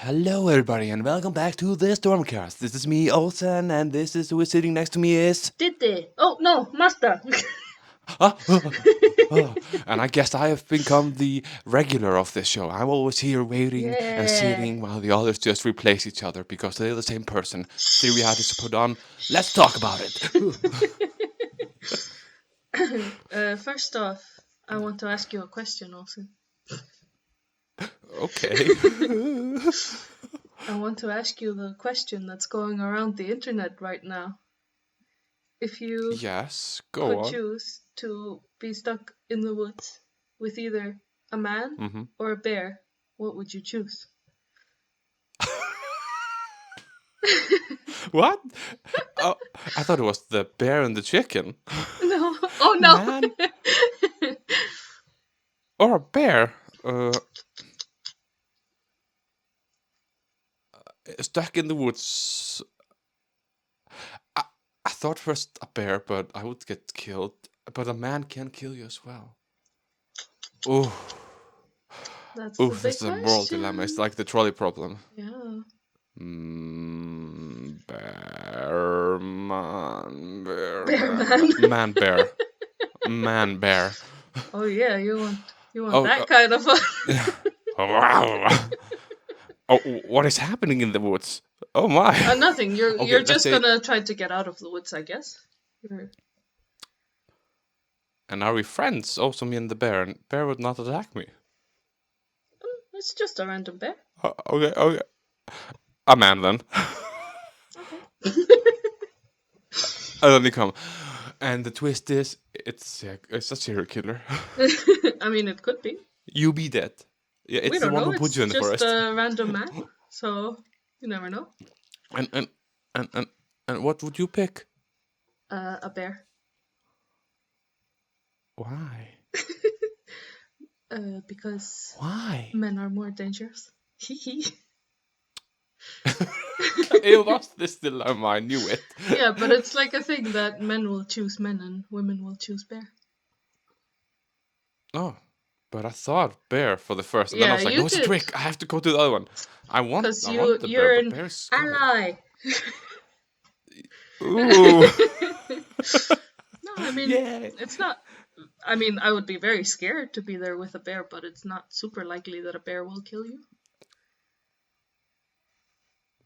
Hello, everybody, and welcome back to the Stormcast. This is me, Olsen, and this is who is sitting next to me is. Diddy. Oh no, Master. Ah, and I guess I have become the regular of this show. I'm always here waiting and sitting while the others just replace each other because they're the same person. Theory had to put on. Let's talk about it. First off, I want to ask you a question, Olsen. Okay. I want to ask you the question that's going around the internet right now. If you Yes, go could on. choose to be stuck in the woods with either a man or a bear, what would you choose? What? Oh, I thought it was the bear and the chicken. No. Oh no. Man or a bear? Stuck in the woods. I thought first a bear, but I would get killed. But a man can kill you as well. Oh, That's the big this is a moral dilemma. It's question. like the trolley problem. Yeah. Bear man, bear Bear man, bear, man, bear. Oh yeah, you want that kind of a. Wow. Oh, what is happening in the woods? Oh my! Nothing. You're Okay, you're let's just say- gonna try to get out of the woods, I guess. And are we friends? Also, me and the bear. And bear would not attack me. It's just a random bear. Okay. A man then. Okay. And then they come. And the twist is, it's a serial killer. I mean, it could be. You be dead. Yeah, We it's the don't one know. who put It's you in the just forest. a random man, so you never know. And what would you pick? A bear. Why? Because Why? men are more dangerous. It was this dilemma. I knew it. Yeah, but it's like a thing that men will choose men and women will choose bear. Oh, but I thought bear for the first, and then I was like, you no, it's a did. trick. I have to go to the other one. I want Because the you're bear, an but bear's scary. ally. Ooh. No, I mean, Yeah. it's not. I mean, I would be very scared to be there with a bear, but it's not super likely that a bear will kill you.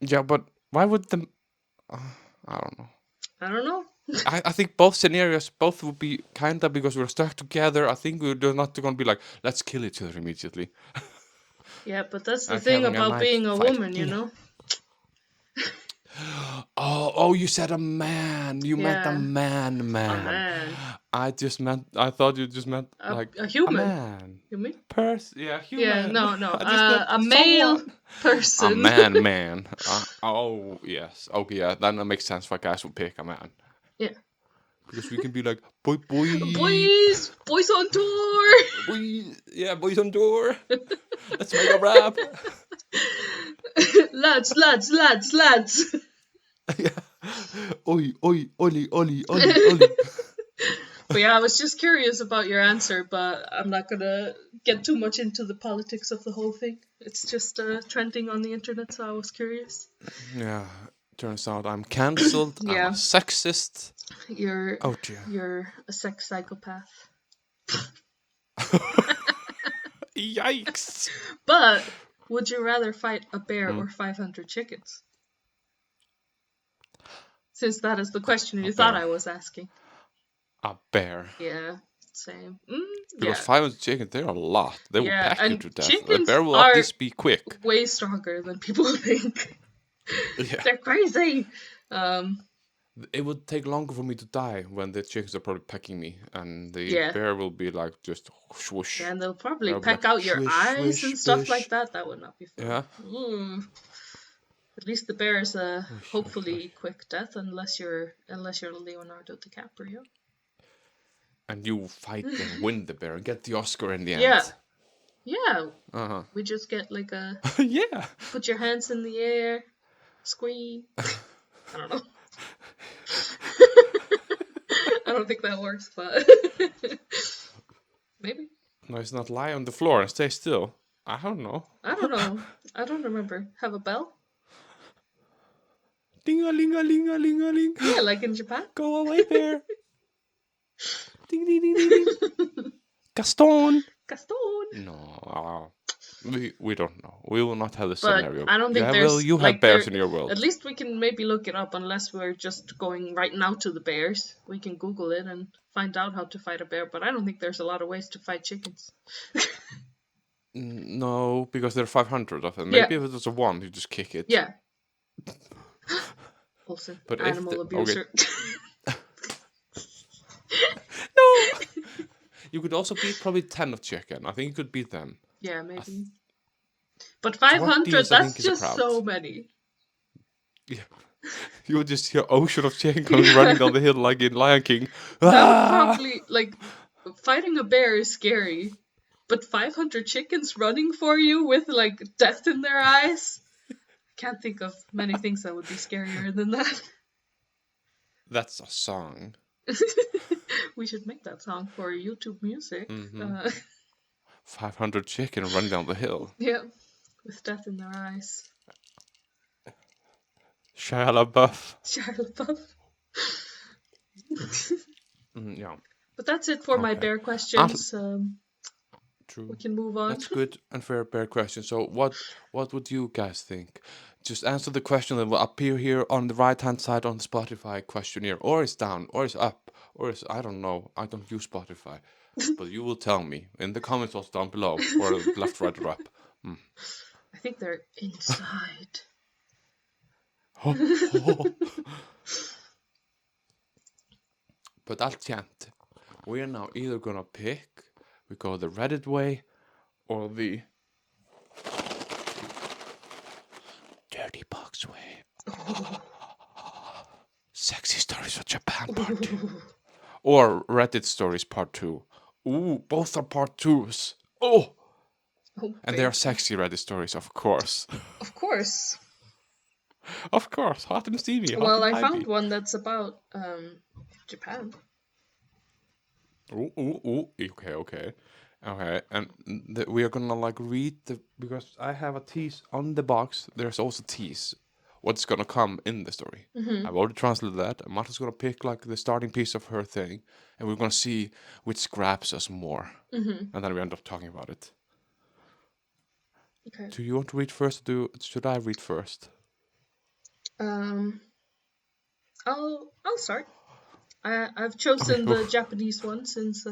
Yeah, but why would the... I don't know. I don't know. I think both scenarios, both would be kind of, because we're stuck together. I think we're not going to be like, let's kill each other immediately. Yeah, but that's the Okay, thing then I about might being a fight. woman, you know? Oh, you said a man. You meant a Yeah. man. A man. I thought you just meant like a human. a man. You mean? Yeah, human. Yeah, no. I just meant A male someone. person. A man. Oh, yes. Okay, yeah, that makes sense why guys would pick a man. Yeah. Because we can be like, boy. Boys on tour. Boys on tour. Let's make a rap. lads. Yeah. Oi, oli. But yeah, I was just curious about your answer, but I'm not gonna get too much into the politics of the whole thing. It's just trending on the internet, so I was curious. Yeah, turns out I'm cancelled. Yeah. I'm a sexist. You're dear. you're a sex psychopath. Yikes. But would you rather fight a bear or 500 chickens? Since that is the question you thought bear. I was asking. A bear. Yeah, same. Because 500 chickens, they're a lot. They will pack you and to death. The chickens bear will are at least be quick. way stronger than people think. Yeah. They're crazy. It would take longer for me to die when the chickens are probably pecking me, and the bear will be like just swoosh. Yeah, and they'll probably They'll be peck like, out your swish, eyes swish, and stuff swish. like that. That would not be fun. Yeah. At least the bear is a hopefully quick death, unless you're Leonardo DiCaprio. And you fight and win the bear and get the Oscar in the end. Yeah. Uh-huh. We just get like a Yeah. put your hands in the air, scream. I don't know. I don't think that works, but maybe. No, it's not lie on the floor and stay still. I don't know. I don't know. I don't remember. Have a bell? Ding-a-ling-a-ling-a-ling-a-ling. Yeah, like in Japan. Go away, bear. Ding, ding, ding, ding, ding. Gaston. Gaston. No, we don't know. We will not have the But scenario. I don't think Yeah, there's well, you have like bears there. in your world. At least we can maybe look it up, unless we're just going right now to the bears. We can Google it and find out how to fight a bear. But I don't think there's a lot of ways to fight chickens. No, because there are 500 of them. Yeah. Maybe if it was a one, you just kick it. Yeah. Also, But animal abuser. No! You could also beat probably 10 of chicken. I think you could beat them. Yeah, maybe. But 500, I that's think, is a just crowd. so many. Yeah. You would just hear ocean of chicken coming running down the hill like in Lion King. That would Ah! probably, like, fighting a bear is scary. But 500 chickens running for you with, like, death in their eyes? Can't think of many things that would be scarier than that. That's a song. We should make that song for YouTube music. 500 chicken running down the hill. Yeah, with death in their eyes. Shia LaBeouf. Shia LaBeouf. Yeah. But that's it for my Okay. bear questions. True. We can move on. That's good and fair bear question. So what would you guys think? Just answer the question that will appear here on the right hand side on the Spotify questionnaire, or it's down, or it's up, or it's, I don't know. I don't use Spotify, but you will tell me in the comments also down below, or left, right, or up. I think they're inside. But that's chant. We are now either gonna pick, we go the Reddit way, or the Dirty Box way. Sexy Stories of Japan Part 2. Or Reddit Stories Part 2. Ooh, both are Part 2s. Oh! And they are sexy Reddit stories, of course. Of course. Of course, hot and steamy. Hot Well, and I pipey. found one that's about Japan. Ooh. Okay. And we are gonna like read because I have a tease on the box. There's also tease what's gonna come in the story. I've already translated that. And Marta's gonna pick like the starting piece of her thing, and we're gonna see which grabs us more, and then we end up talking about it. Okay. Do you want to read first? Should I read first? I'll start. I've chosen the Japanese one since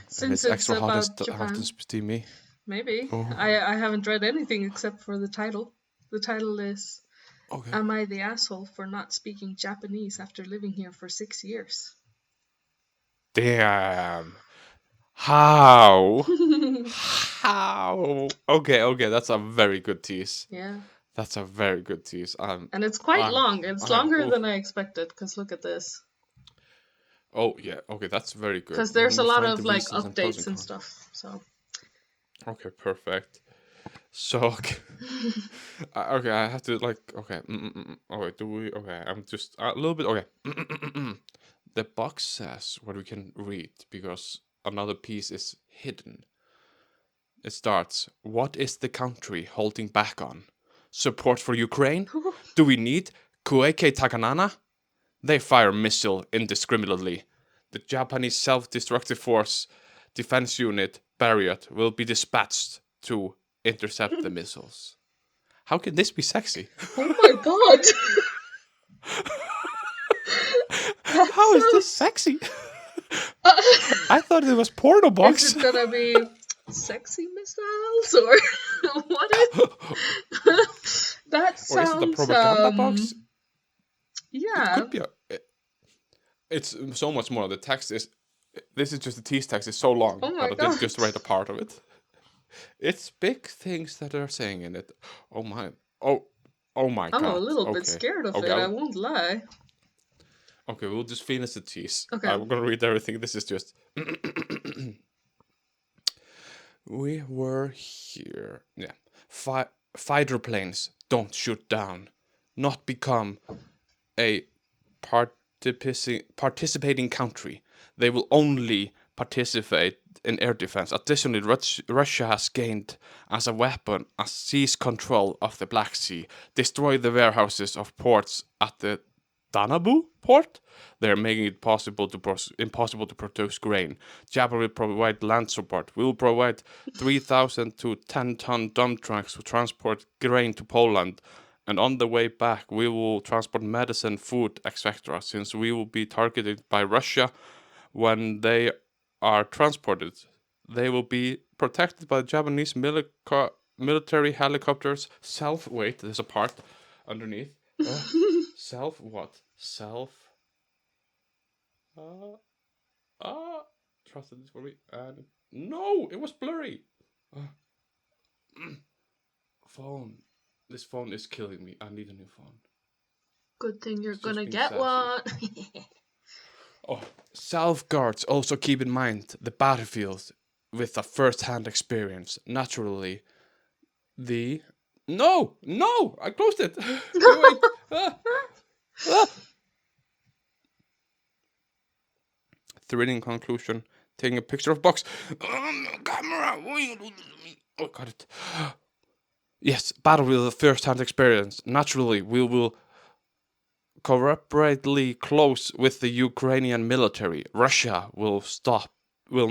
Since it's extra about hot Japan. and steamy. Maybe. Oh. I haven't read anything except for the title. The title is Okay. Am I the asshole for not speaking Japanese after living here for 6 years? Damn. How? How? Okay, that's a very good tease. Yeah. That's a very good tease. And it's quite long. It's longer than I expected, because look at this. Oh, yeah. Okay, that's very good. Because there's a lot of like reasons updates and cons. stuff. So. Okay, perfect. So, okay, okay, I have to like, okay, okay, do we, okay, I'm just a little bit, okay. The box says what we can read because another piece is hidden. It starts, what is the country holding back on? Support for Ukraine? Do we need Kueke Takanana? They fire missile indiscriminately. The Japanese self-destructive force defense unit, Barriot, will be dispatched to intercept the missiles. How can this be sexy? Oh my god! How is this sexy? I thought it was porno box. Is it gonna be sexy missiles or what is that sounds Or is it a propaganda box? Yeah. It could be it's so much more. The text is, this is just the tease text is so long Oh my that I didn't just write a part of it. It's big things that they're saying in it. Oh my god. I'm a little bit scared of it, I won't lie. Okay, we'll just finish the tease. Okay. I'm gonna read everything. This is just we were here. Yeah. Fighter planes don't shoot down. Not become a participating country. They will only participate in air defense. Additionally, Russia has gained as a weapon a seize control of the Black Sea, destroy the warehouses of ports at the Danabu port. They're making it impossible to produce grain. Japan will provide land support. We will provide 3,000 to 10-ton dump trucks to transport grain to Poland. And on the way back, we will transport medicine, food, etc. Since we will be targeted by Russia when they are transported. They will be protected by Japanese military helicopters. Wait, there's a part underneath. Self what? Self. Trusted this for me. And no, it was blurry. Phone. This phone is killing me. I need a new phone. Good thing you're gonna get one. Self-guards. Also keep in mind the battlefield with a first-hand experience. Naturally, No! I closed it. Wait. Thrilling conclusion. Taking a picture of box. Camera. Oh, got it. Yes, battle with a first-hand experience. Naturally, we will cooperatively close with the Ukrainian military. Russia will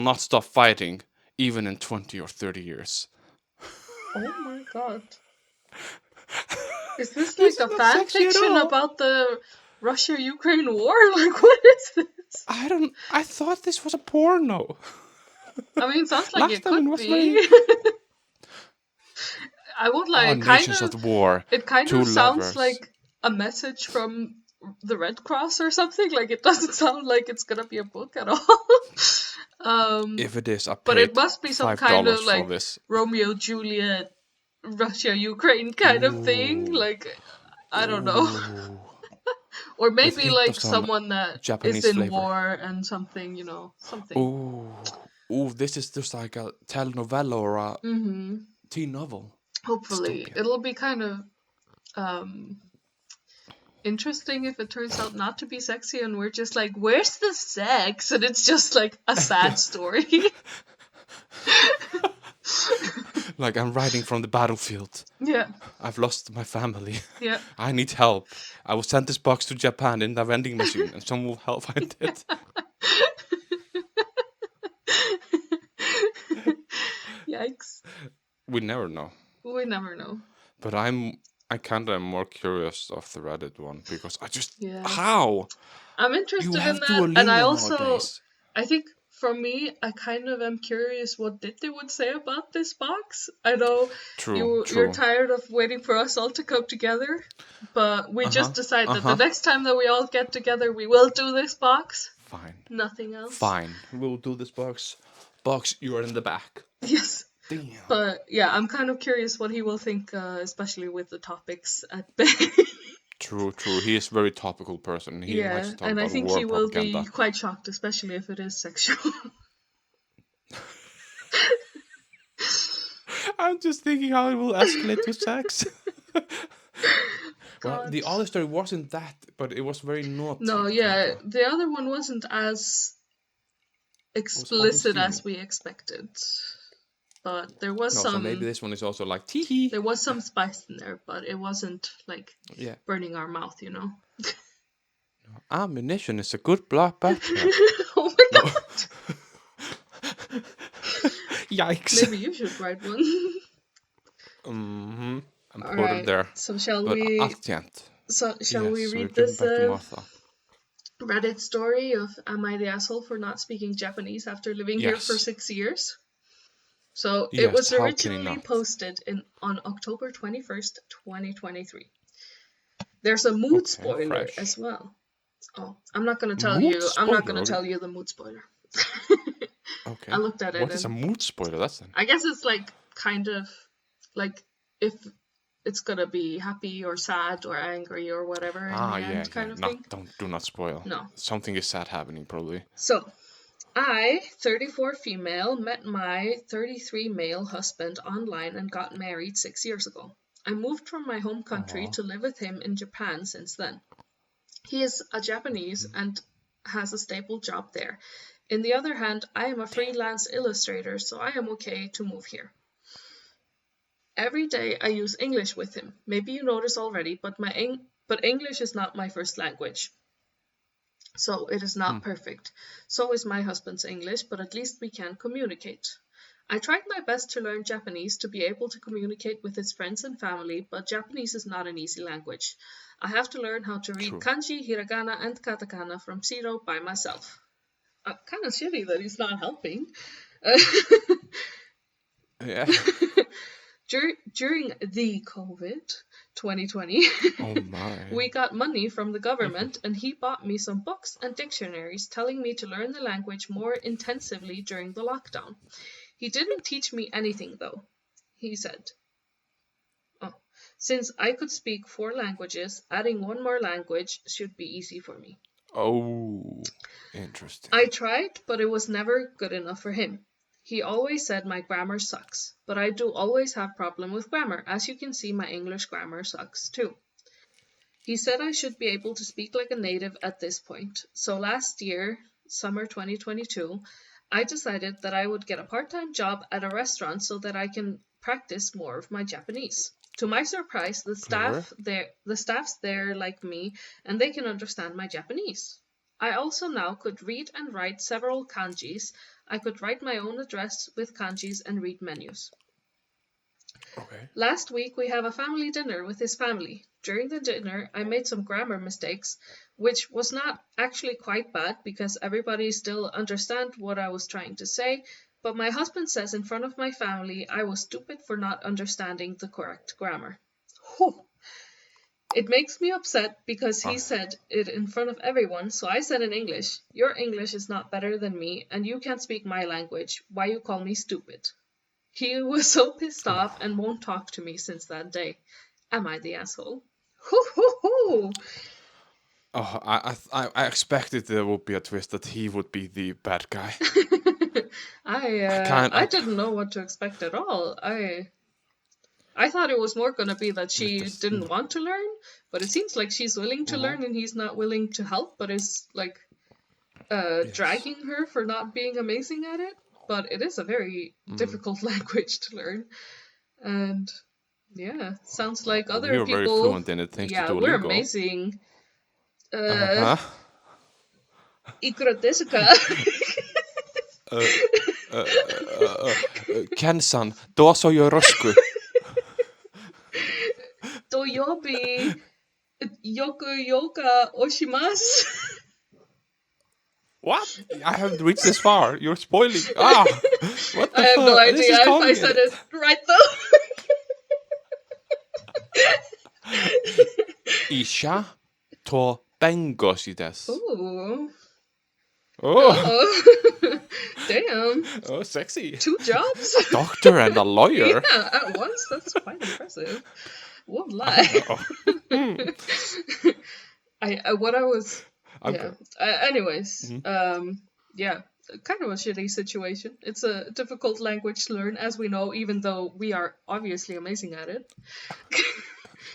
not stop fighting, even in 20 or 30 years. Oh my god. Is this like a fan fiction about the Russia-Ukraine war? Like, what is this? I thought this was a porno. I mean, sounds like it could be. I won't lie, it kind of sounds like a message from the Red Cross or something. Like, it doesn't sound like it's gonna be a book at all. If it is, but it must be some kind of like Romeo Juliet, Russia Ukraine kind of thing. Like, I don't know. Or maybe like someone that Japanese is in flavor. War and something, something. Ooh, this is just like a telenovela or a teen novel. Hopefully, it'll be kind of interesting if it turns out not to be sexy and we're just like, where's the sex? And it's just like a sad story. Like, I'm writing from the battlefield. Yeah. I've lost my family. Yeah. I need help. I will send this box to Japan in the vending machine and someone will help find it. Yikes. We never know. But I kind of am more curious of the Reddit one because how? I'm interested in that, and I also nowadays. I think for me, I kind of am curious what they would say about this box. I know you're tired of waiting for us all to come together, but we just decided that the next time that we all get together, we will do this box. Fine. Nothing else. Fine. We'll do this box. Box, you are in the back. Yes. Damn. But yeah, I'm kind of curious what he will think, especially with the topics at bay. True. He is a very topical person. He likes to talk about I think war he will propaganda. be quite shocked, especially if it is sexual. I'm just thinking how it will escalate to sex. Well, the other story wasn't that, but it was very naughty. No, yeah, the other one wasn't as explicit as we expected. But there was some. So maybe this one is also like tee. There was some spice in there, but it wasn't like burning our mouth, Ammunition is a good block battery. Oh my god! Yikes! Maybe you should write one. I'm put it there. So shall we? Shall we read this Reddit story of "Am I the asshole for not speaking Japanese after living here for 6 years?" So it was originally posted on October 21st, 2023. There's a mood spoiler as well. Oh, I'm not going to tell you. I'm not going to tell you the mood spoiler. Okay. I looked at it. What is a mood spoiler? I guess it's like kind of like if it's going to be happy or sad or angry or whatever in the end kind of thing. Do not spoil. No. Something is sad happening probably. So, I, 34 female, met my 33 male husband online and got married 6 years ago. I moved from my home country to live with him in Japan since then. He is a Japanese and has a stable job there. In the other hand, I am a freelance illustrator, so I am okay to move here. Every day I use English with him. Maybe you noticed already, but English is not my first language. So it is not perfect. So is my husband's English, but at least we can communicate. I tried my best to learn Japanese to be able to communicate with his friends and family, but Japanese is not an easy language. I have to learn how to read kanji, hiragana, and katakana from zero by myself. Kind of shitty that he's not helping. Yeah. During the COVID 2020, we got money from the government, and he bought me some books and dictionaries telling me to learn the language more intensively during the lockdown. He didn't teach me anything, though. He said, since I could speak 4 languages, adding one more language should be easy for me. Oh, interesting. I tried, but it was never good enough for him. He always said my grammar sucks, but I do always have problem with grammar. As you can see, my English grammar sucks too. He said I should be able to speak like a native at this point. So last year, summer 2022, I decided that I would get a part-time job at a restaurant so that I can practice more of my Japanese. To my surprise, the staff's there like me, and they can understand my Japanese. I also now could read and write several kanjis. I could write my own address with kanjis and read menus. Okay. Last week we have a family dinner with his family. During the dinner, I made some grammar mistakes, which was not actually quite bad because everybody still understand what I was trying to say, but my husband says in front of my family I was stupid for not understanding the correct grammar. Whew. It makes me upset because he said it in front of everyone, so I said in English, your English is not better than me, and you can't speak my language. Why you call me stupid? He was so pissed off and won't talk to me since that day. Am I the asshole? Hoo hoo hoo! Oh, I expected there would be a twist that he would be the bad guy. I didn't know what to expect at all. I thought it was more going to be that she didn't want to learn, but it seems like she's willing to learn and he's not willing to help, but is like dragging her for not being amazing at it. But it is a very difficult language to learn. And yeah, sounds like other you're people... You're very fluent in it, thanks to Duolingo. Yeah, we're amazing. Ikura desuka? Ken-san, doso yoroshiku. Toyobi yoku yoka oshimasu. What? I haven't reached this far. You're spoiling. What the I have no idea if I said it right though. Isha to bengoshi desu. Ooh. Oh. Damn. Oh, sexy. 2 jobs? A doctor and a lawyer. Yeah, at once. That's quite impressive. Won't lie. Anyways, yeah, kind of a shitty situation. It's a difficult language to learn, as we know, even though we are obviously amazing at it.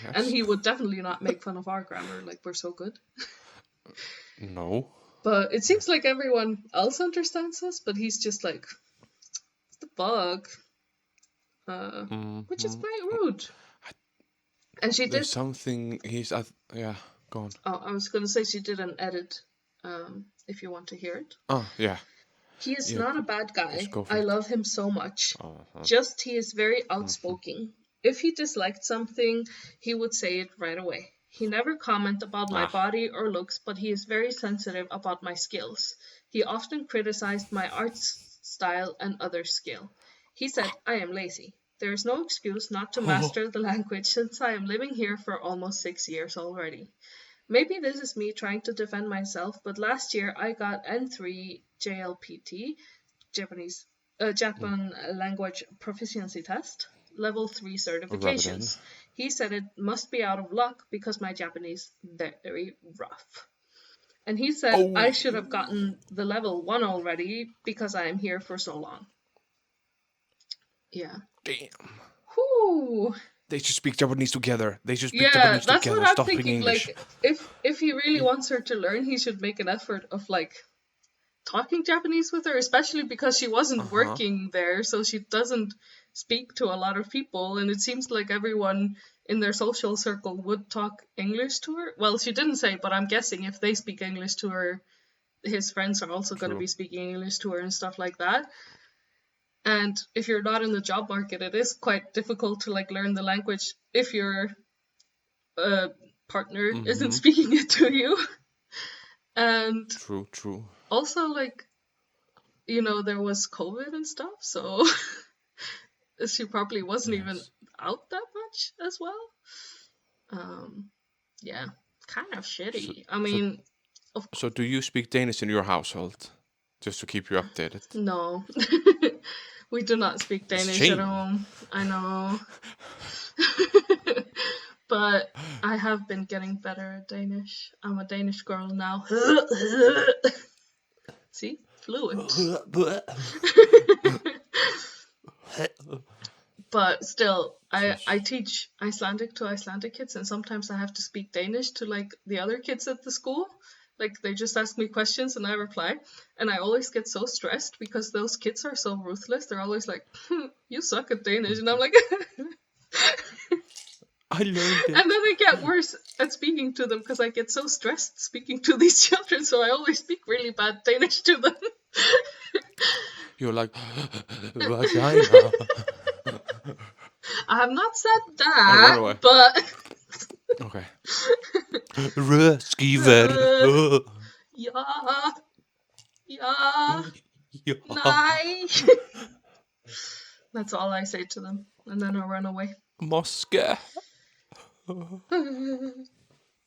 Yes. And he would definitely not make fun of our grammar, like we're so good. No. But it seems like everyone else understands us, but he's just like, what the fuck? Which is quite rude. And she did something. Yeah, go on. Oh, I was going to say she did an edit. If you want to hear it. Oh yeah. He is not a bad guy. I love him so much. Just he is very outspoken. If he disliked something, he would say it right away. He never commented about my body or looks, but he is very sensitive about my skills. He often criticized my art style and other skill. He said, I am lazy. There is no excuse not to master the language since I am living here for almost 6 years already. Maybe this is me trying to defend myself, but last year I got N3 JLPT, Japan Language Proficiency Test, level 3 certifications. He said it must be out of luck because my Japanese is very rough. And he said I should have gotten the level 1 already because I am here for so long. Yeah. Damn. Whew. They should speak Japanese together. Japanese together. That's what I'm thinking. English. Like, if he really wants her to learn, he should make an effort of like talking Japanese with her, especially because she wasn't working there, so she doesn't speak to a lot of people, and it seems like everyone in their social circle would talk English to her. Well, she didn't say, but I'm guessing if they speak English to her, his friends are also going to be speaking English to her and stuff like that. And if you're not in the job market, it is quite difficult to like learn the language if your partner isn't speaking it to you. And true. Also, like, you know, there was COVID and stuff, so she probably wasn't even out that much as well. Yeah, kind of shitty. I mean, so do you speak Danish in your household? Just to keep you updated. No, we do not speak Danish at home. I know. But I have been getting better at Danish. I'm a Danish girl now. See? Fluent. But still, I teach Icelandic to Icelandic kids, and sometimes I have to speak Danish to like the other kids at the school. Like, they just ask me questions and I reply. And I always get so stressed because those kids are so ruthless. They're always like, you suck at Danish. And I'm like... I learned it. And then I get worse at speaking to them because I get so stressed speaking to these children. So I always speak really bad Danish to them. You're like, vagina. I have not said that, but... Okay. Röskiver. Yeah. Nej. That's all I say to them. And then I run away. Moske.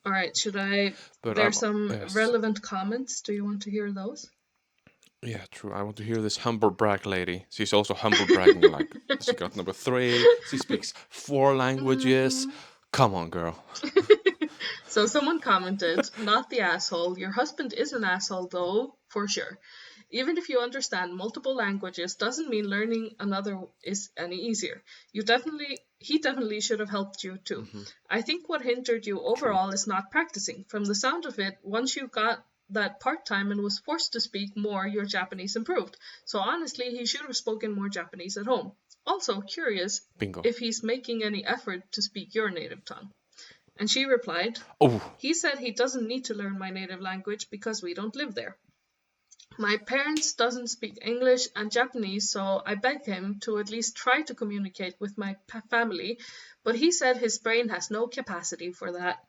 Alright, should I... There's some relevant comments. Do you want to hear those? Yeah, true. I want to hear this humble brag lady. She's also humble bragging. Like, she got number 3. She speaks 4 languages. Come on, girl. So someone commented, not the asshole. Your husband is an asshole, though, for sure. Even if you understand multiple languages, doesn't mean learning another is any easier. He definitely should have helped you too. I think what hindered you overall is not practicing. From the sound of it, once you got that part-time and was forced to speak more, your Japanese improved. So honestly, he should have spoken more Japanese at home. Also, curious if he's making any effort to speak your native tongue. And she replied, he said he doesn't need to learn my native language because we don't live there. My parents doesn't speak English and Japanese, so I begged him to at least try to communicate with my family, but he said his brain has no capacity for that.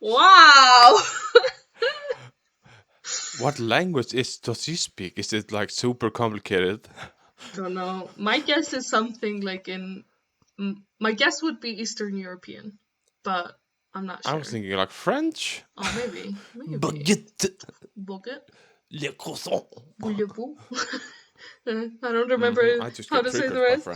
Wow! What language does he speak? Is it like super complicated? I don't know. My guess is something like my guess would be Eastern European, but I'm not sure. I was thinking like French. Oh, maybe. Baguette. Baguette. Le croissant. Voulez-vous? I don't remember how to say the rest.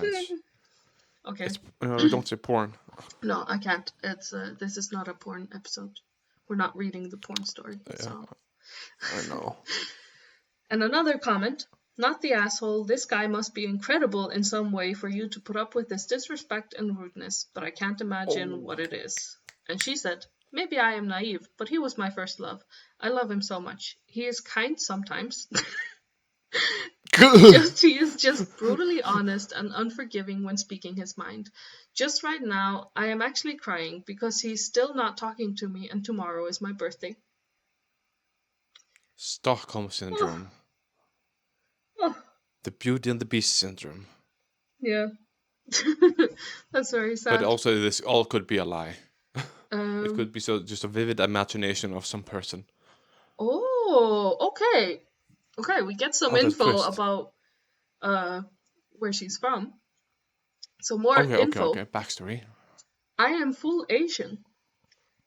Okay. We don't say porn. No, I can't. It's this is not a porn episode. We're not reading the porn story. So. I know. And another comment. Not the asshole. This guy must be incredible in some way for you to put up with this disrespect and rudeness, but I can't imagine what it is. And she said, maybe I am naive, but he was my first love. I love him so much. He is kind sometimes. He is just brutally honest and unforgiving when speaking his mind. Just right now, I am actually crying because he's still not talking to me and tomorrow is my birthday. Stockholm Syndrome. The Beauty and the Beast syndrome. Yeah. That's very sad. But also this all could be a lie. It could be just a vivid imagination of some person. Oh, okay. Okay, we get some info about where she's from. So more info. Okay. Backstory. I am full Asian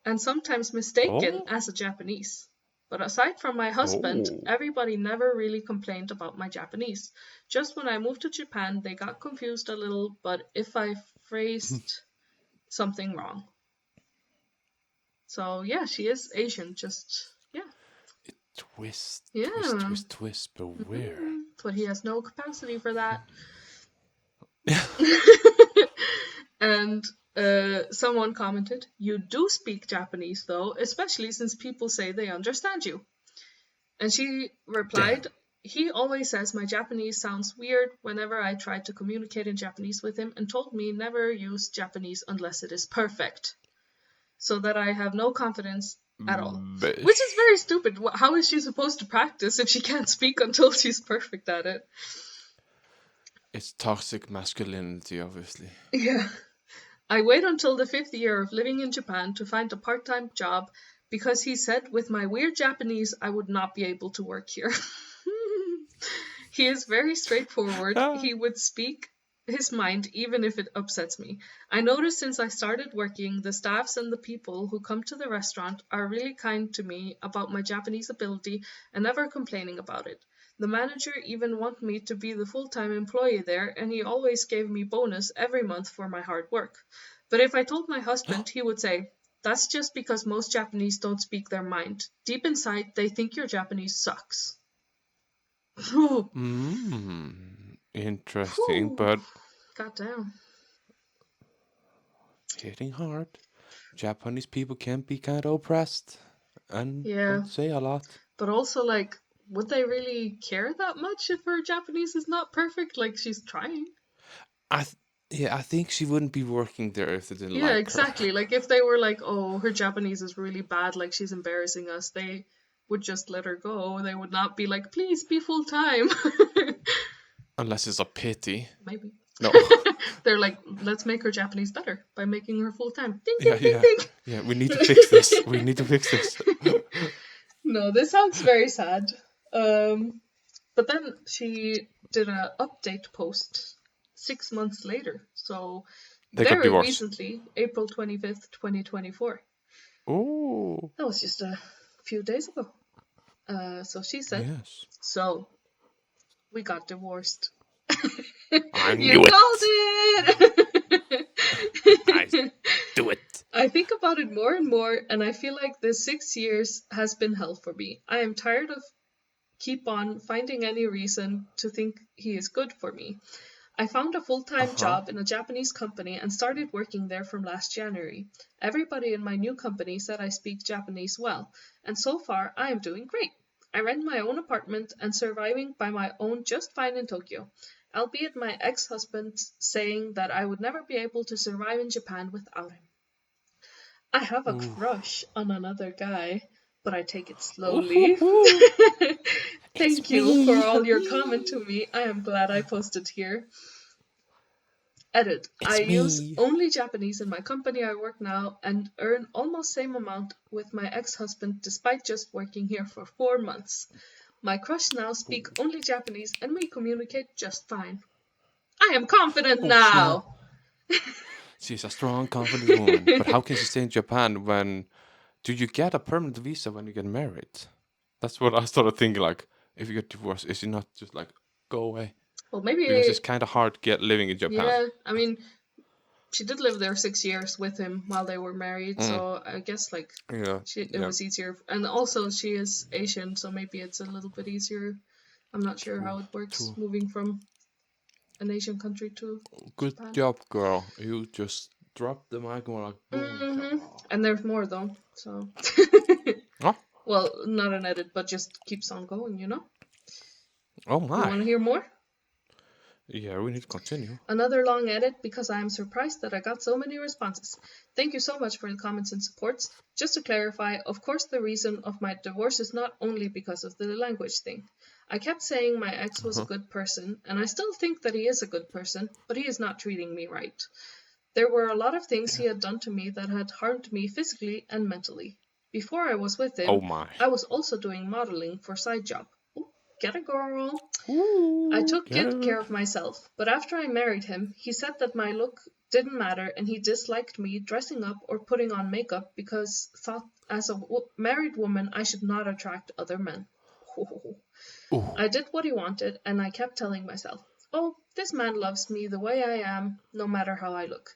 and sometimes mistaken as a Japanese. But aside from my husband, everybody never really complained about my Japanese. Just when I moved to Japan, they got confused a little, but if I phrased something wrong. So, yeah, she is Asian, Twist, beware. But he has no capacity for that. Yeah. And someone commented, you do speak Japanese though, especially since people say they understand you. And she replied, he always says my Japanese sounds weird whenever I try to communicate in Japanese with him, and told me never use Japanese unless it is perfect. So that I have no confidence at all. Which is very stupid. How is she supposed to practice if she can't speak until she's perfect at it? It's toxic masculinity, obviously. Yeah. I wait until the 5th year of living in Japan to find a part-time job because he said with my weird Japanese I would not be able to work here. He is very straightforward. He would speak his mind even if it upsets me. I noticed since I started working, the staffs and the people who come to the restaurant are really kind to me about my Japanese ability and never complaining about it. The manager even wanted me to be the full-time employee there, and he always gave me bonus every month for my hard work. But if I told my husband, he would say, that's just because most Japanese don't speak their mind. Deep inside, they think your Japanese sucks. Interesting, but... Goddamn. Hitting hard. Japanese people can be kind of oppressed and don't say a lot. But also, like, would they really care that much if her Japanese is not perfect? Like, she's trying. I think she wouldn't be working there if they didn't like her. Yeah, exactly. Like, if they were like, oh, her Japanese is really bad, like, she's embarrassing us, they would just let her go. They would not be like, please be full-time. Unless it's a pity. Maybe. No. They're like, let's make her Japanese better by making her full-time. Ding, ding, ding, ding. Yeah, we need to fix this. We need to fix this. No, this sounds very sad. But then she did an update post 6 months later. So they very recently, April 25th, 2024. Oh. That was just a few days ago. So she said, yes. So we got divorced. I knew you called it! I do it. I think about it more and more, and I feel like the 6 years has been hell for me. I am tired of keep on finding any reason to think he is good for me. I found a full-time job in a Japanese company and started working there from last January. Everybody in my new company said I speak Japanese well, and so far I am doing great. I rent my own apartment and surviving by my own just fine in Tokyo, albeit my ex-husband saying that I would never be able to survive in Japan without him. I have a crush on another guy, but I take it slowly. Thank you for all your comment to me. I am glad I posted here. Edit. I use only Japanese in my company I work now and earn almost same amount with my ex-husband despite just working here for 4 months. My crush now speak only Japanese and we communicate just fine. I am confident now. She's a strong, confident woman. But how can she stay in Japan when... Do you get a permanent visa when you get married? That's what I started thinking, like, if you get divorced, is it not just like, go away? Well, maybe... Because it's kind of hard to get living in Japan. Yeah, I mean, she did live there 6 years with him while they were married, so I guess, like, it was easier. And also, she is Asian, so maybe it's a little bit easier. I'm not sure how it works moving from an Asian country to Good Japan. job, girl. You just dropped the mic and were like, boom. And there's more, though, so... Well, not an edit, but just keeps on going, you know? Oh, my. You want to hear more? Yeah, we need to continue. Another long edit because I am surprised that I got so many responses. Thank you so much for the comments and supports. Just to clarify, of course the reason of my divorce is not only because of the language thing. I kept saying my ex was a good person, and I still think that he is a good person, but he is not treating me right. There were a lot of things he had done to me that had harmed me physically and mentally. Before I was with him, I was also doing modeling for side job. Ooh, get a girl. I took good care of myself, but after I married him, he said that my look didn't matter and he disliked me dressing up or putting on makeup because thought as a married woman I should not attract other men. I did what he wanted and I kept telling myself, oh, this man loves me the way I am, no matter how I look.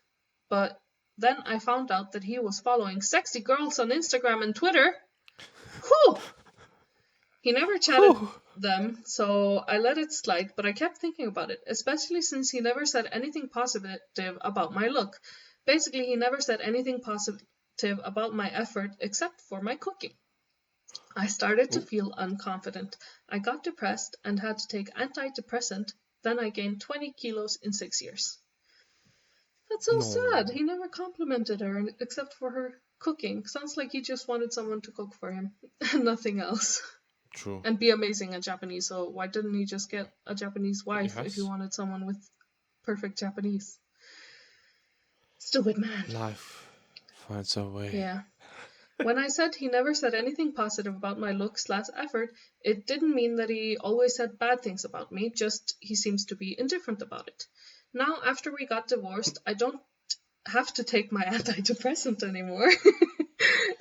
But then I found out that he was following sexy girls on Instagram and Twitter. Whew! He never chatted them, so I let it slide, but I kept thinking about it, especially since he never said anything positive about my look. Basically, he never said anything positive about my effort except for my cooking. I started to feel unconfident. I got depressed and had to take antidepressant. Then I gained 20 kilos in 6 years. That's so sad. He never complimented her except for her cooking. Sounds like he just wanted someone to cook for him and nothing else. True. And be amazing at Japanese. So why didn't he just get a Japanese wife if he wanted someone with perfect Japanese? Stupid man. Life finds a way. Yeah. When I said he never said anything positive about my looks/effort, it didn't mean that he always said bad things about me, just he seems to be indifferent about it. Now, after we got divorced, I don't have to take my antidepressant anymore.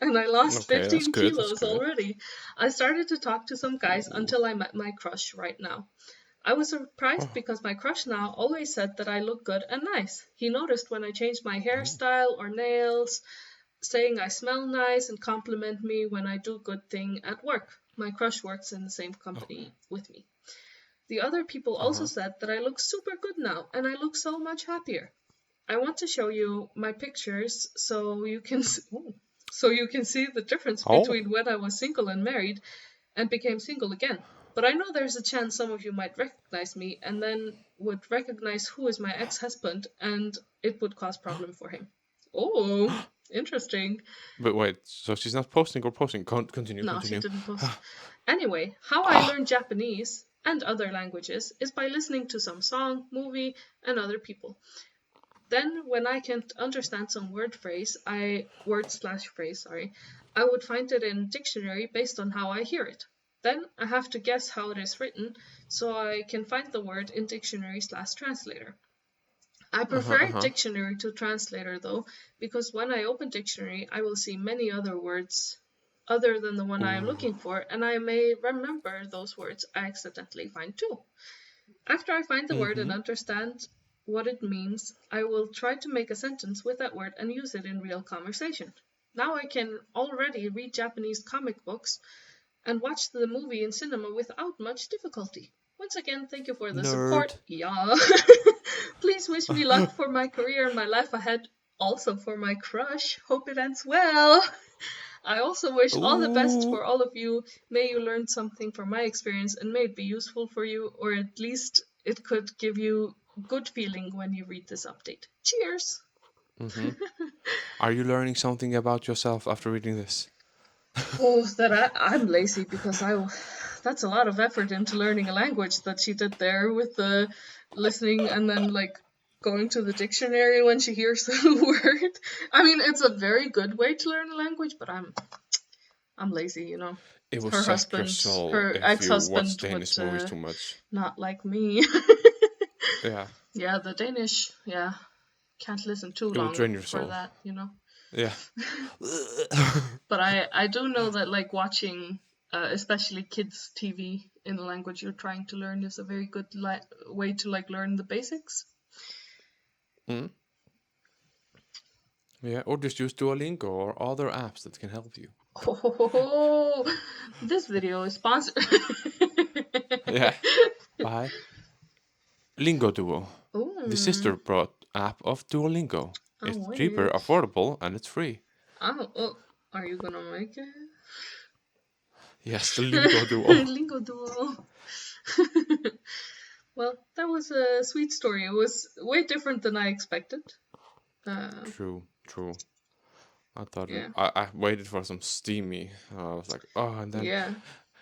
And I lost 15 kilos already. I started to talk to some guys until I met my crush right now. I was surprised because my crush now always said that I look good and nice. He noticed when I changed my hairstyle or nails, saying I smell nice and compliment me when I do good thing at work. My crush works in the same company with me. The other people also said that I look super good now and I look so much happier. I want to show you my pictures so you can see the difference between when I was single and married and became single again. But I know there's a chance some of you might recognize me and then would recognize who is my ex-husband and it would cause problem for him. Oh, interesting. But wait, so she's not posting or posting? Continue. No, she didn't post. Anyway, how I learned Japanese and other languages is by listening to some song, movie, and other people. Then, when I can't understand some word/phrase, I would find it in dictionary based on how I hear it. Then I have to guess how it is written, so I can find the word in dictionary/translator. I prefer dictionary to translator though, because when I open dictionary, I will see many other words other than the one I am looking for, and I may remember those words I accidentally find too. After I find the word and understand what it means, I will try to make a sentence with that word and use it in real conversation. Now I can already read Japanese comic books and watch the movie in cinema without much difficulty. Once again, thank you for the support. Yeah. Please wish me luck for my career and my life ahead. Also for my crush. Hope it ends well. I also wish all the best for all of you. May you learn something from my experience and may it be useful for you, or at least it could give you good feeling when you read this update. Cheers! Are you learning something about yourself after reading this? That I'm lazy because that's a lot of effort into learning a language that she did there with the listening and then like going to the dictionary when she hears the word. I mean, it's a very good way to learn a language, but I'm lazy, you know. It will suck your soul her ex-husband watch Danish movies too much. Not like me. Yeah. Yeah, the Danish, can't listen too long for that, you know. Yeah. But I do know that like watching especially kids TV in the language you're trying to learn is a very good way to like learn the basics. Yeah, or just use Duolingo or other apps that can help you. Oh, this video is sponsored. Yeah. Bye. Lingo Duo. The sister brought app of Duolingo. It's cheaper, affordable, and it's free. Oh, are you gonna make it? Yes, the Lingo Duo. Lingo Duo. Well, that was a sweet story. It was way different than I expected. True. I thought I waited for some steamy. I was like, and then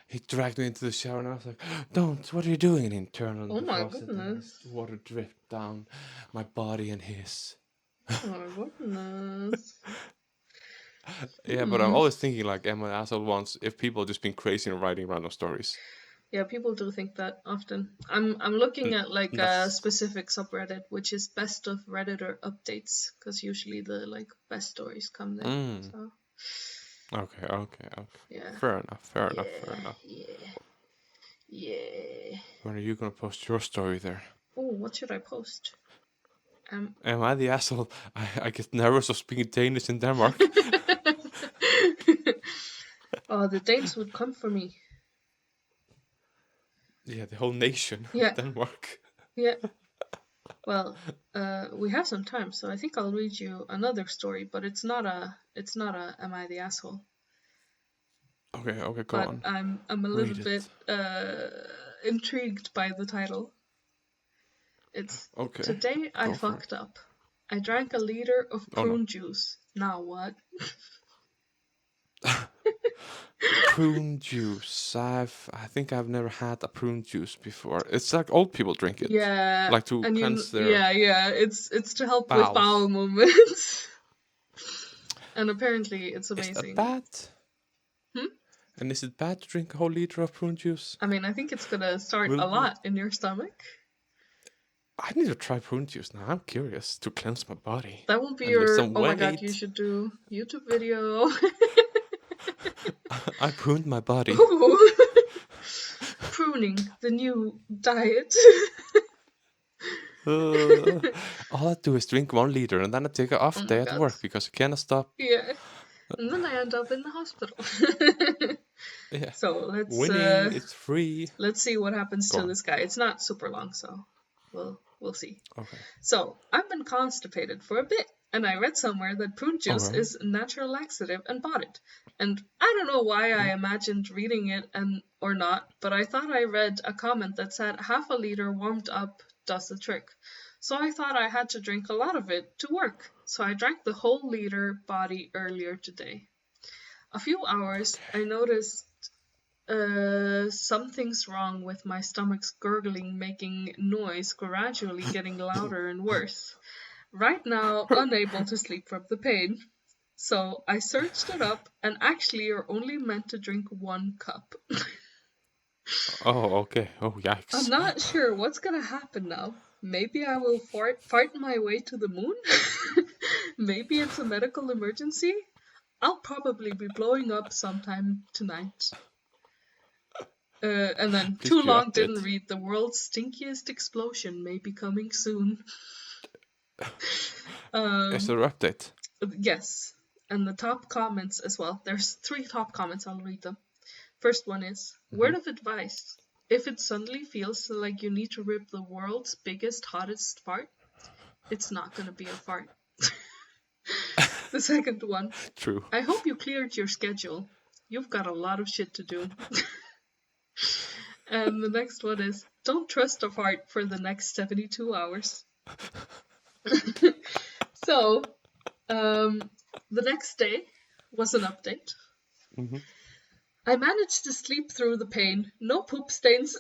he dragged me into the shower, and I was like, "Don't! What are you doing?" And he turned on the faucet, and water dripped down my body and his. Oh my goodness. Yeah, but I'm always thinking like, am I an asshole once if people just been crazy and writing random stories? Yeah, people do think that often. I'm looking at like a specific subreddit, which is best of Redditor updates, because usually the like best stories come there. So. Okay. Yeah. Fair enough. Yeah. When are you gonna post your story there? Oh, what should I post? Am I the asshole? I get nervous of speaking Danish in Denmark. Oh, the Danes would come for me. Yeah, the whole nation of Denmark. Yeah. Well, we have some time, so I think I'll read you another story, but it's not a am I the asshole? Okay, go but on. I'm a little bit intrigued by the title. It's Today I fucked up. I drank a liter of prune juice. Now what? Prune juice. I think I've never had a prune juice before. It's like old people drink it. Yeah. Like to cleanse their yeah. It's to help with bowel movements. And apparently it's amazing. Is it bad? And is it bad to drink a whole liter of prune juice? I mean, I think it's gonna start a lot in your stomach. I need to try prune juice now. I'm curious to cleanse my body. That will be your... Oh my god, you should do YouTube video. I pruned my body. Pruning, the new diet. All I do is drink 1 liter and then I take an off day at work because I cannot stop. Yeah. And then I end up in the hospital. Yeah. So let's... Winning, it's free. Let's see what happens to this guy. It's not super long, so we'll see. Okay. So, I've been constipated for a bit, and I read somewhere that prune juice is a natural laxative and bought it. And I don't know why I imagined reading it or not, but I thought I read a comment that said half a liter warmed up does the trick. So I thought I had to drink a lot of it to work. So I drank the whole liter body earlier today. A few hours, I noticed something's wrong with my stomach's gurgling, making noise, gradually getting louder and worse. Right now, unable to sleep from the pain. So I searched it up, and actually you're only meant to drink 1 cup. Oh, okay. Oh, yikes. I'm not sure what's gonna happen now. Maybe I will fart my way to the moon? Maybe it's a medical emergency? I'll probably be blowing up sometime tonight. And then too long didn't read. The world's stinkiest explosion may be coming soon. Is there an update? Yes. And the top comments as well. There's 3 top comments. I'll read them. First one is, word of advice. If it suddenly feels like you need to rip the world's biggest, hottest fart, it's not going to be a fart. The second one. True. I hope you cleared your schedule. You've got a lot of shit to do. And the next one is, don't trust a fart for the next 72 hours. So, the next day was an update. Mm-hmm. I managed to sleep through the pain, no poop stains,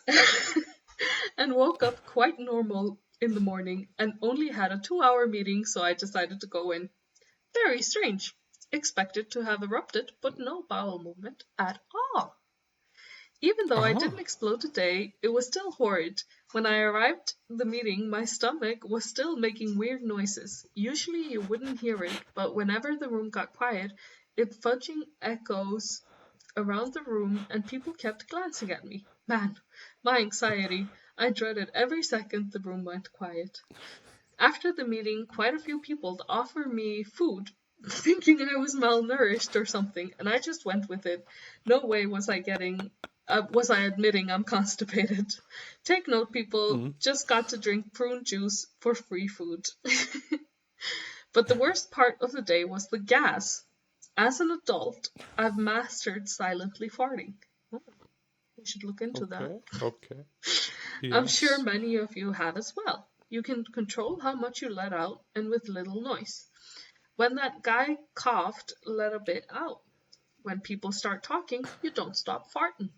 and woke up quite normal in the morning and only had a 2-hour meeting, so I decided to go in. Very strange. Expected to have erupted, but no bowel movement at all. Even though I didn't explode today, it was still horrid. When I arrived at the meeting, my stomach was still making weird noises. Usually you wouldn't hear it, but whenever the room got quiet, it fudging echoes around the room and people kept glancing at me. Man, my anxiety. I dreaded every second the room went quiet. After the meeting, quite a few people offered me food, thinking I was malnourished or something, and I just went with it. No way was I admitting I'm constipated. Take note, people, just got to drink prune juice for free food. But the worst part of the day was the gas. As an adult, I've mastered silently farting. We should look into that. Okay. Yes. I'm sure many of you have as well. You can control how much you let out and with little noise. When that guy coughed, let a bit out. When people start talking, you don't stop farting.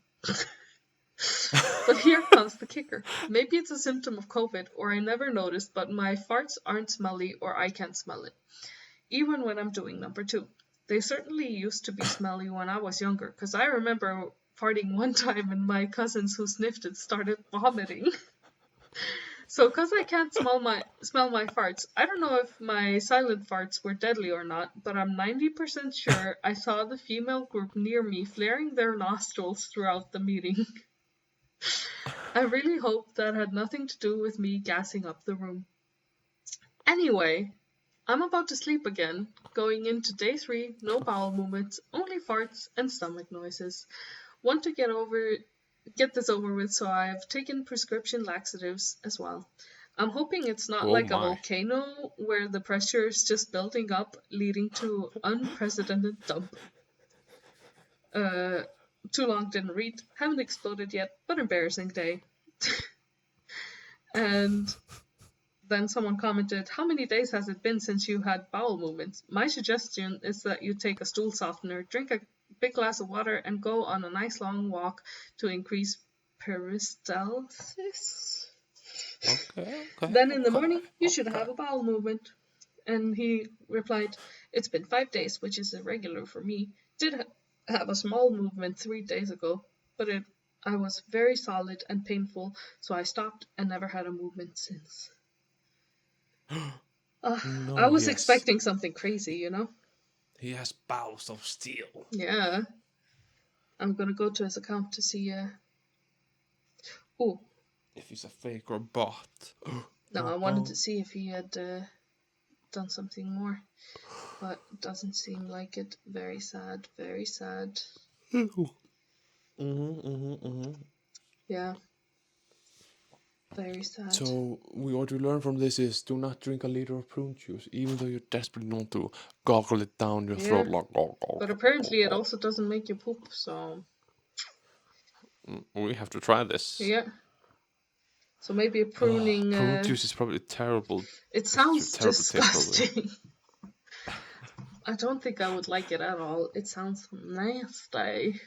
But here comes the kicker. Maybe it's a symptom of COVID, or I never noticed, but my farts aren't smelly or I can't smell it. Even when I'm doing number 2. They certainly used to be smelly when I was younger, because I remember farting one time and my cousins who sniffed it started vomiting. So because I can't smell my farts, I don't know if my silent farts were deadly or not, but I'm 90% sure I saw the female group near me flaring their nostrils throughout the meeting. I really hope that had nothing to do with me gassing up the room. Anyway, I'm about to sleep again, going into day 3, no bowel movements, only farts and stomach noises. Want to get this over with, so I've taken prescription laxatives as well. I'm hoping it's not a volcano where the pressure is just building up, leading to unprecedented dump. too long, didn't read, haven't exploded yet, but embarrassing day. And then someone commented, how many days has it been since you had bowel movements? My suggestion is that you take a stool softener, drink a big glass of water, and go on a nice long walk to increase peristalsis. Okay. Then in the morning, you should have a bowel movement. And he replied, it's been 5 days, which is irregular for me. Did have a small movement 3 days ago, but I was very solid and painful, so I stopped and never had a movement since. No, I was expecting something crazy, you know? He has bowels of steel. Yeah. I'm gonna go to his account to see, Oh. If he's a fake or bot. No, I wanted to see if he had done something more. But it doesn't seem like it. Very sad, very sad. Yeah. Very sad. So what we learn from this is do not drink a liter of prune juice, even though you desperately want to goggle it down your throat like But apparently it also doesn't make you poop, so we have to try this. Yeah. So maybe a pruning prune juice is probably terrible. It sounds disgusting. I don't think I would like it at all. It sounds nasty.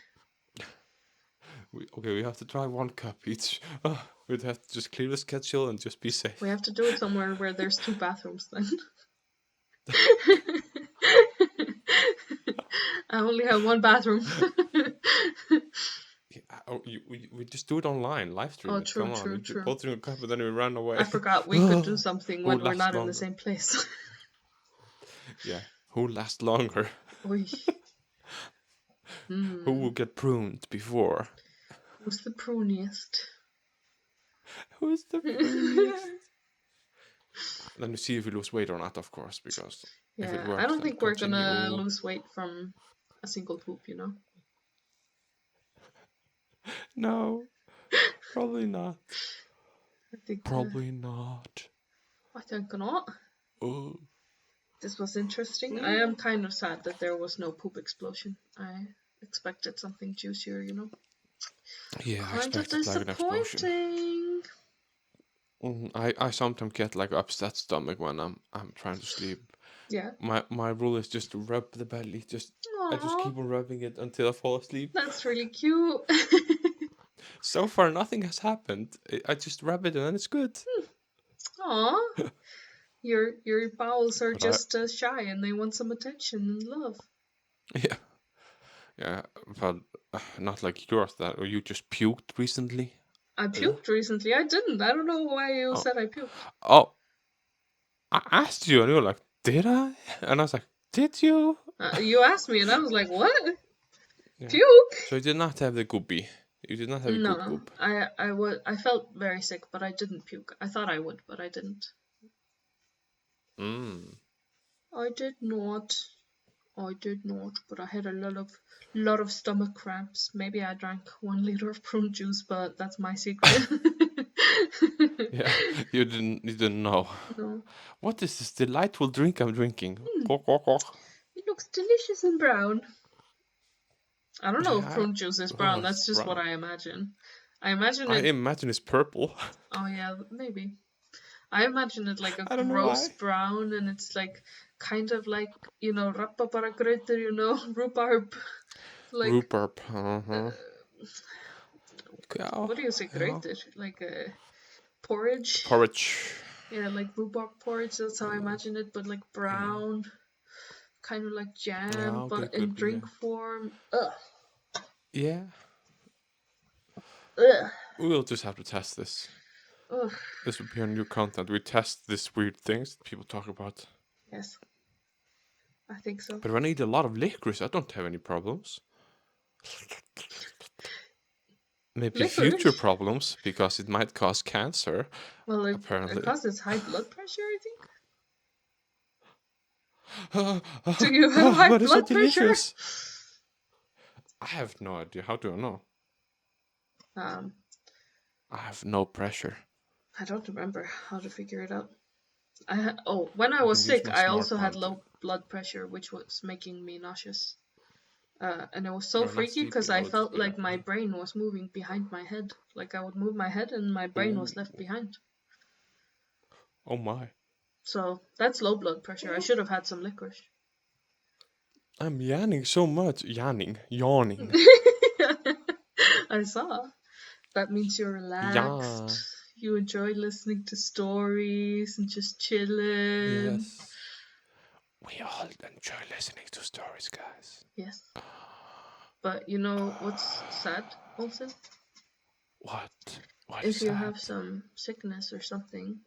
We have to try 1 cup each. We'd have to just clear the schedule and just be safe. We have to do it somewhere where there's 2 bathrooms then. I only have 1 bathroom. We just do it online, live stream. Oh, true, true. We both drink a cup and then we run away. I forgot we could do something when we're not in the same place. Yeah, who lasts longer? Who will get pruned before? Who's the pruniest? Who's the pruniest? Then we see if we lose weight or not, of course, because if it works, I don't think we're gonna lose weight from a single poop, you know? No, probably not. I think probably not. I think not. Oh. This was interesting. I am kind of sad that there was no poop explosion. I expected something juicier, you know? Yeah, kind of disappointing. I sometimes get like upset stomach when I'm trying to sleep. Yeah. My rule is just to rub the belly. I just keep on rubbing it until I fall asleep. That's really cute. So far, nothing has happened. I just rub it and then it's good. Aww. Your bowels are just shy and they want some attention and love. Yeah, but not like yours. Or you just puked recently. I puked recently. I didn't. I don't know why you said I puked. Oh, I asked you and you were like, "Did I?" And I was like, "Did you?" You asked me and I was like, "What? Yeah. Puke?" So you did not have the goopy. You did not have a goop. I felt very sick, but I didn't puke. I thought I would, but I didn't. I did not, but I had a lot of stomach cramps. Maybe I drank 1 liter of prune juice, but that's my secret. Yeah, you didn't know. No. What is this delightful drink I'm drinking? It looks delicious and brown. I don't know if prune juice is brown. That's just brown. What I imagine. I imagine it's purple. Oh yeah, maybe. I imagine it like a gross brown, and it's like kind of like, you know, rappaparagryter, you know, rhubarb. Like, rhubarb. What do you say, gryter? Like a porridge. Yeah, like rhubarb porridge. That's how I imagine it, but like brown, kind of like jam, but in drink form. Ugh. Yeah. Ugh. We'll just have to test this. Ugh. This would be our new content. We test these weird things that people talk about. Yes. I think so. But when I eat a lot of licorice, I don't have any problems. Maybe future problems, because it might cause cancer. Well, apparently. It causes high blood pressure, I think. Do you have high blood pressure? I have no idea. How do I know? I have no pressure. I don't remember how to figure it out. When I was sick, I also had low blood pressure, which was making me nauseous. And it was so freaky because I felt like my brain was moving behind my head. Like I would move my head and my brain was left behind. Oh my. So that's low blood pressure. I should have had some licorice. I'm yawning so much. Yawning. I saw. That means you're relaxed. You enjoy listening to stories and just chilling. Yes. We all enjoy listening to stories, guys. Yes. But you know what's sad, Olsen? What? If you have some sickness or something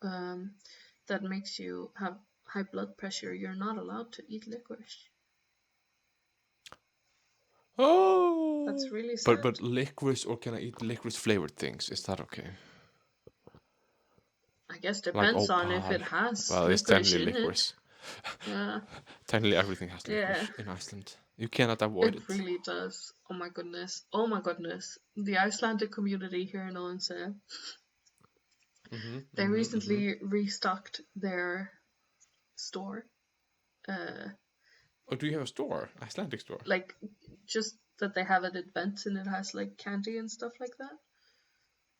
that makes you have high blood pressure, you're not allowed to eat licorice. Oh! That's really sad. But licorice, or can I eat licorice flavored things? Is that okay? I guess depends on if it has well, it's technically licorice. Yeah. Technically everything has licorice in Iceland. You cannot avoid it. It really does. Oh my goodness. Oh my goodness. The Icelandic community here in Odense, they recently restocked their store. Oh, do you have a store? Icelandic store? Like, just that they have it at Bents and it has like candy and stuff like that.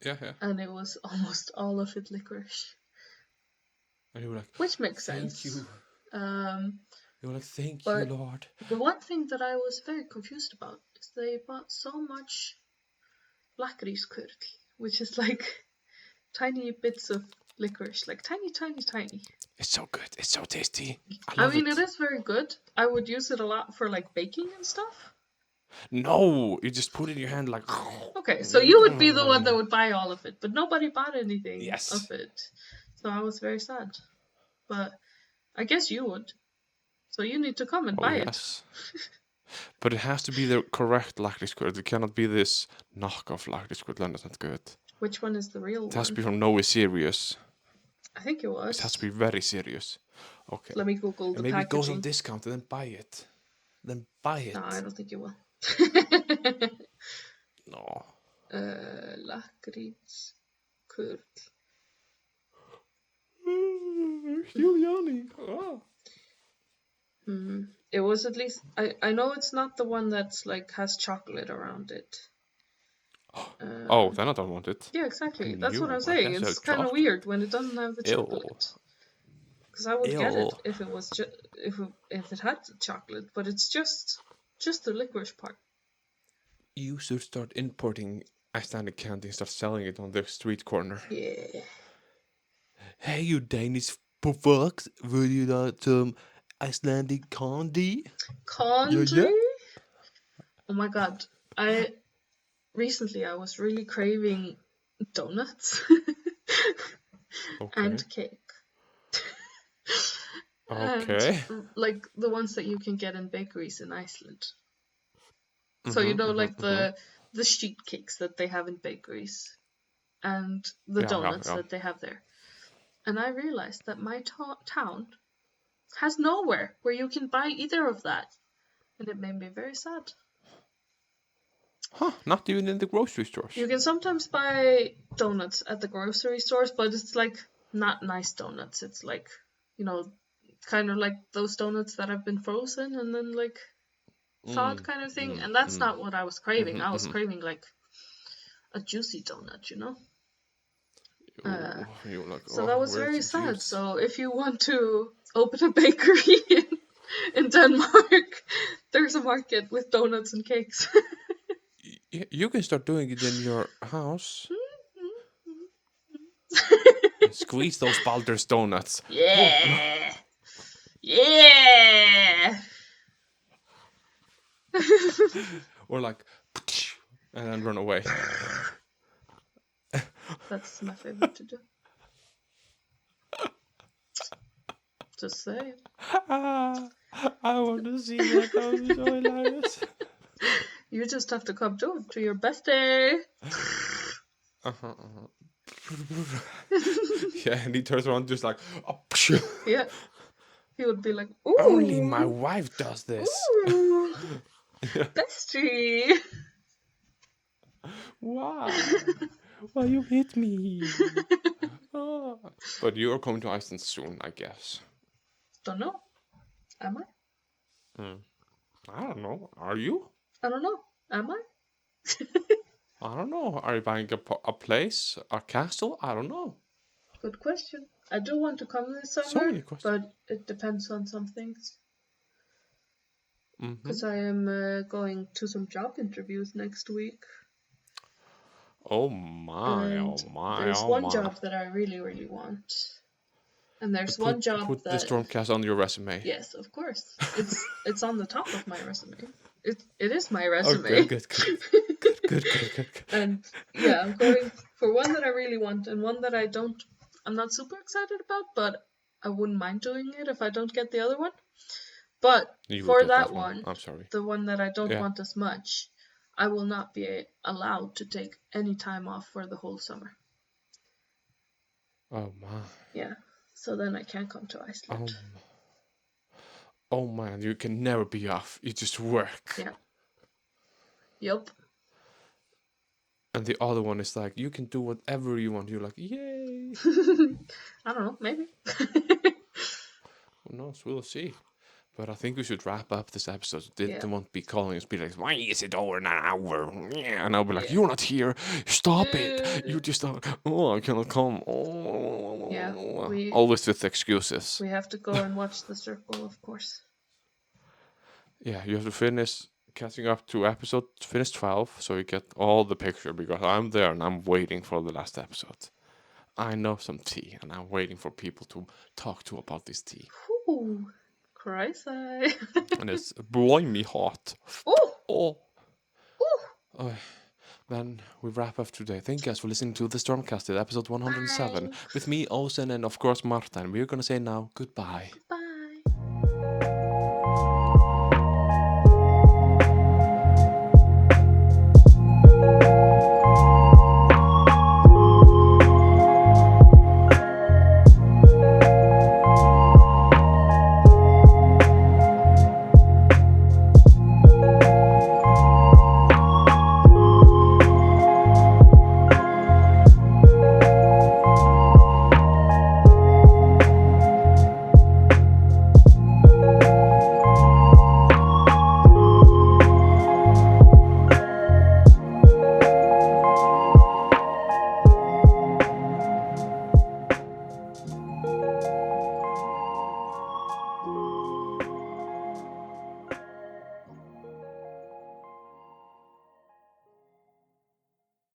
Yeah. And it was almost all of it licorice. And you were like, which makes sense. Thank you. You were like, thank you, Lord. The one thing that I was very confused about is they bought so much lakrískurl, which is like tiny bits of licorice, like tiny. It's so good. It's so tasty. I mean, it is very good. I would use it a lot for like baking and stuff. No, you just put it in your hand like... Okay, so you would be the one that would buy all of it, but nobody bought anything of it. So I was very sad. But I guess you would. So you need to come and buy it. But it has to be the correct lakrískurl. It cannot be this knockoff lakrískurl, then it's not good. Which one is the real one? It has to be from Noe Serious. I think it was. It has to be very serious. Okay. Let me Google the maybe packaging. It goes on discount and then buy it. No, I don't think you will. No. Lakrískurl. Still yawning. Oh. It was at least... I know it's not the one that's like has chocolate around it. Oh, then I don't want it. Yeah, exactly. That's what I'm saying. It's kind of weird when it doesn't have the chocolate. Because I would get it if it was if it had the chocolate, but it's just the licorice part. You should start importing Icelandic candy and start selling it on the street corner. Yeah. Hey, you Danish fucks, would you like some Icelandic candy? Candy? Yeah. Oh my god. Recently I was really craving donuts and cake. Okay. And, like the ones that you can get in bakeries in Iceland. So the sheet cakes that they have in bakeries and the donuts that they have there. And I realized that my town has nowhere where you can buy either of that. And it made me very sad. Huh, not even in the grocery stores. You can sometimes buy donuts at the grocery stores, but it's like not nice donuts. It's like, kind of like those donuts that have been frozen and then like thawed kind of thing. And that's not what I was craving. I was craving like a juicy donut, So that was very sad. So if you want to open a bakery in Denmark, there's a market with donuts and cakes. You can start doing it in your house. Squeeze those Baldur's donuts. Yeah. Yeah. Or like, and then run away. That's my favorite to do. Just say. I want to see that. That would be so hilarious. You just have to come to your birthday. Yeah, and he turns around just like, oh, yeah. He would be like, ooh. Only my wife does this. Ooh. Bestie. Wow. Why you hit me? Oh. But you are coming to Iceland soon, I guess. Don't know. Am I? I don't know. Are you? I don't know. Am I? I don't know. Are you buying a place, a castle? I don't know. Good question. I do want to come this summer, so many questions. But it depends on some things. Because I am going to some job interviews next week. Oh my, and there's one job that I really, really want. And there's one job put that... the Stormcast on your resume. Yes, of course. It's on the top of my resume. It is my resume. Oh, good. And yeah, I'm going for one that I really want and one that I'm not super excited about, but I wouldn't mind doing it if I don't get the other one. But for that one, I'm sorry. The one that I don't want as much, I will not be allowed to take any time off for the whole summer. Oh my. Yeah. So then I can't come to Iceland. Oh man, you can never be off. You just work. Yeah. Yup. And the other one is like, you can do whatever you want. You're like, yay. I don't know, maybe. Who knows? We'll see. But I think we should wrap up this episode. They won't be calling us, be like, why is it over an hour? And I'll be like, you're not here. Stop it. You just, I cannot come. Yeah. Always with excuses. We have to go and watch The Circle, of course. Yeah, you have to finish catching up to finish 12, so you get all the picture, because I'm there and I'm waiting for the last episode. I know some tea, and I'm waiting for people to talk to about this tea. Ooh. Crazy. And it's blimey hot. Oh. Then we wrap up today. Thank you guys for listening to the Stormkastid, episode 107. With me, Osen, and of course Martin. We're gonna say now goodbye. Bye.